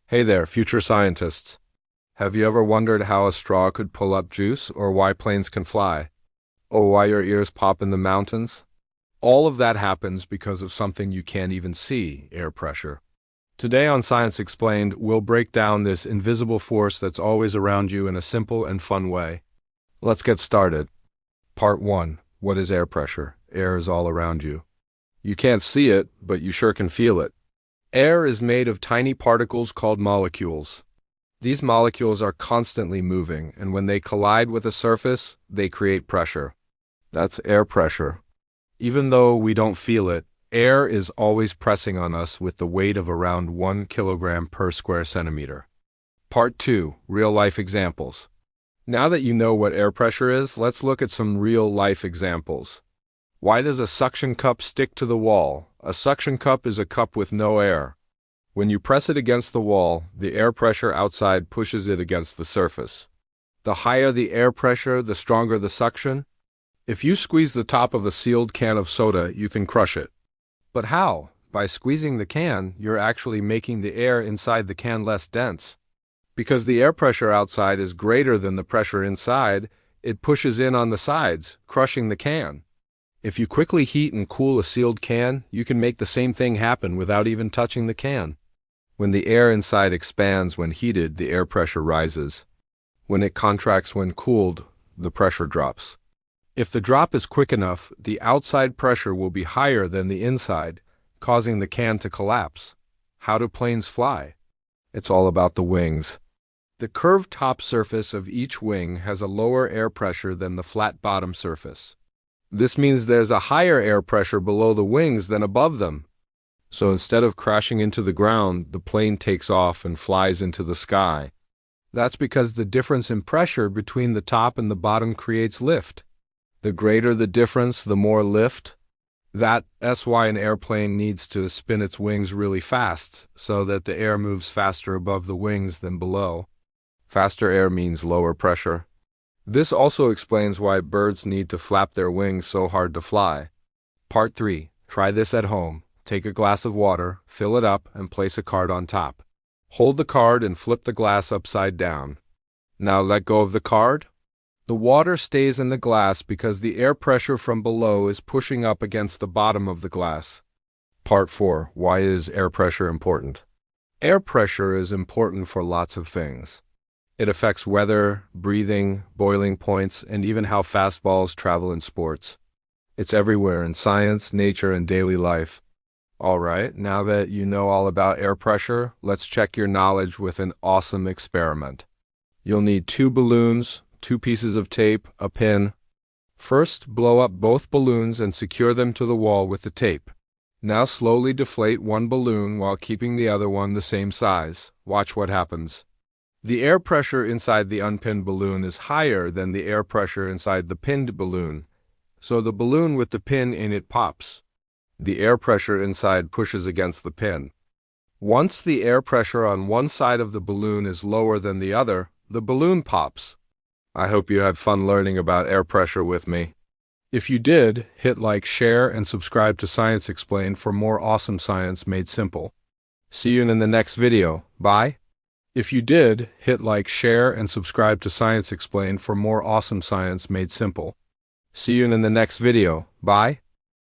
Hey there, future scientists. Have you ever wondered how a straw could pull up juice, or why planes can fly, or why your ears pop in the mountains? All of that happens because of something you can't even see, air pressure. Today on Science Explained, we'll break down this invisible force that's always around you in a simple and fun way. Let's get started. Part 1. What is air pressure? Air is all around you. You can't see it, but you sure can feel it. Air is made of tiny particles called molecules. These molecules are constantly moving, and when they collide with a surface, they create pressure. That's air pressure. Even though we don't feel it, air is always pressing on us with the weight of around 1 kilogram per square centimeter. Part 2. Real-life examples. Now that you know what air pressure is, let's look at some real-life examples. Why does a suction cup stick to the wall? A suction cup is a cup with no air. When you press it against the wall, the air pressure outside pushes it against the surface. The higher the air pressure, the stronger the suction. If you squeeze the top of a sealed can of soda, you can crush it. But how? By squeezing the can, you're actually making the air inside the can less dense. Because the air pressure outside is greater than the pressure inside, it pushes in on the sides, crushing the can. If you quickly heat and cool a sealed can, you can make the same thing happen without even touching the can. When the air inside expands when heated, the air pressure rises. When it contracts when cooled, the pressure drops. If the drop is quick enough, the outside pressure will be higher than the inside, causing the can to collapse. How do planes fly? It's all about the wings. The curved top surface of each wing has a lower air pressure than the flat bottom surface. This means there's a higher air pressure below the wings than above them. So instead of crashing into the ground, the plane takes off and flies into the sky. That's because the difference in pressure between the top and the bottom creates lift. The greater the difference, the more lift. That's why an airplane needs to spin its wings really fast, so that the air moves faster above the wings than below. Faster air means lower pressure. This also explains why birds need to flap their wings so hard to fly. Part 3. Try this at home. Take a glass of water, fill it up, and place a card on top. Hold the card and flip the glass upside down. Now let go of the card. The water stays in the glass because the air pressure from below is pushing up against the bottom of the glass. Part 4. Why is air pressure important? Air pressure is important for lots of things. It affects weather, breathing, boiling points, and even how fast balls travel in sports. It's everywhere in science, nature, and daily life. All right, now that you know all about air pressure, let's check your knowledge with an awesome experiment. You'll need 2 balloons, 2 pieces of tape, a pin. First, blow up both balloons and secure them to the wall with the tape. Now slowly deflate one balloon while keeping the other one the same size. Watch what happens. The air pressure inside the unpinned balloon is higher than the air pressure inside the pinned balloon, so the balloon with the pin in it pops. The air pressure inside pushes against the pin. Once the air pressure on one side of the balloon is lower than the other, the balloon pops. I hope you had fun learning about air pressure with me. If you did, hit like, share, and subscribe to Science Explained for more awesome science made simple. See you in the next video. Bye. If you did, hit like, share, and subscribe to Science Explained for more awesome science made simple. See you in the next video. Bye.